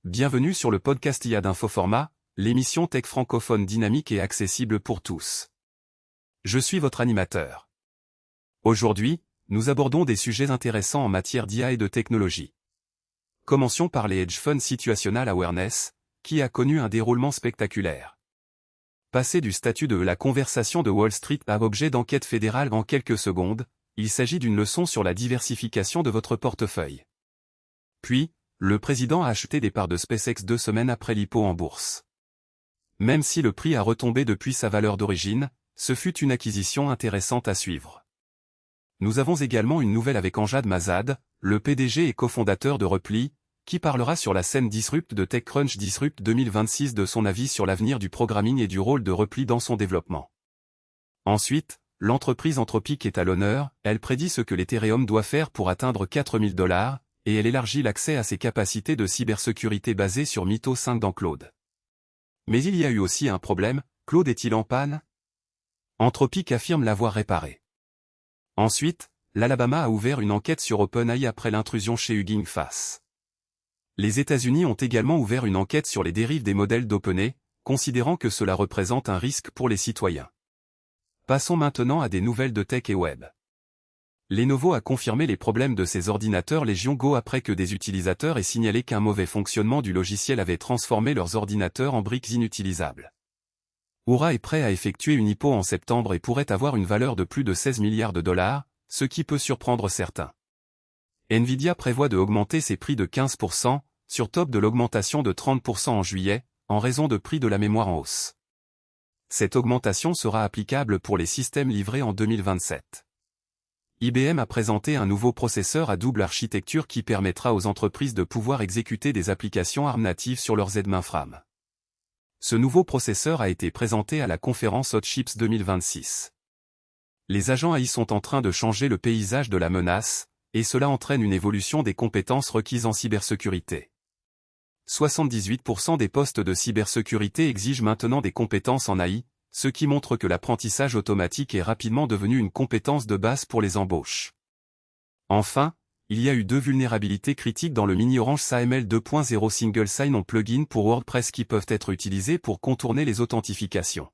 Bienvenue sur le podcast IA d'Infoformat, l'émission tech francophone dynamique et accessible pour tous. Je suis votre animateur. Aujourd'hui, nous abordons des sujets intéressants en matière d'IA et de technologie. Commencions par les Hedge Fund Situational Awareness, qui a connu un déroulement spectaculaire. Passer du statut de la conversation de Wall Street à objet d'enquête fédérale en quelques secondes, il s'agit d'une leçon sur la diversification de votre portefeuille. Puis, le président a acheté des parts de SpaceX 2 semaines après l'IPO en bourse. Même si le prix a retombé depuis sa valeur d'origine, ce fut une acquisition intéressante à suivre. Nous avons également une nouvelle avec Amjad Mazad, le PDG et cofondateur de Repli, qui parlera sur la scène Disrupt de TechCrunch Disrupt 2026 de son avis sur l'avenir du programming et du rôle de Repli dans son développement. Ensuite, l'entreprise Anthropic est à l'honneur, elle prédit ce que l'Ethereum doit faire pour atteindre $4000, et elle élargit l'accès à ses capacités de cybersécurité basées sur Mytho 5 dans Claude. Mais il y a eu aussi un problème, Claude est-il en panne? Anthropic affirme l'avoir réparé. Ensuite, l'Alabama a ouvert une enquête sur OpenAI après l'intrusion chez Hugging Face. Les États-Unis ont également ouvert une enquête sur les dérives des modèles d'OpenAI, considérant que cela représente un risque pour les citoyens. Passons maintenant à des nouvelles de tech et web. Lenovo a confirmé les problèmes de ses ordinateurs Legion Go après que des utilisateurs aient signalé qu'un mauvais fonctionnement du logiciel avait transformé leurs ordinateurs en briques inutilisables. Oura est prêt à effectuer une IPO en septembre et pourrait avoir une valeur de plus de 16 milliards de dollars, ce qui peut surprendre certains. Nvidia prévoit de augmenter ses prix de 15%, sur top de l'augmentation de 30% en juillet, en raison de prix de la mémoire en hausse. Cette augmentation sera applicable pour les systèmes livrés en 2027. IBM a présenté un nouveau processeur à double architecture qui permettra aux entreprises de pouvoir exécuter des applications ARM natives sur leurs Z-mainframes. Ce nouveau processeur a été présenté à la conférence Hot Chips 2026. Les agents AI sont en train de changer le paysage de la menace, et cela entraîne une évolution des compétences requises en cybersécurité. 78% des postes de cybersécurité exigent maintenant des compétences en AI, ce qui montre que l'apprentissage automatique est rapidement devenu une compétence de base pour les embauches. Enfin, il y a eu 2 vulnérabilités critiques dans le mini Orange SAML 2.0 Single Sign-On plugin pour WordPress qui peuvent être utilisés pour contourner les authentifications.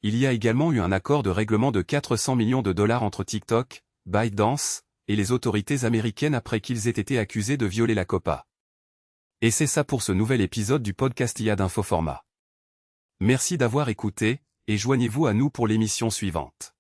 Il y a également eu un accord de règlement de $400 millions entre TikTok, ByteDance, et les autorités américaines après qu'ils aient été accusés de violer la COPPA. Et c'est ça pour ce nouvel épisode du podcast IA d'Infoformat. Merci d'avoir écouté, et joignez-vous à nous pour l'émission suivante.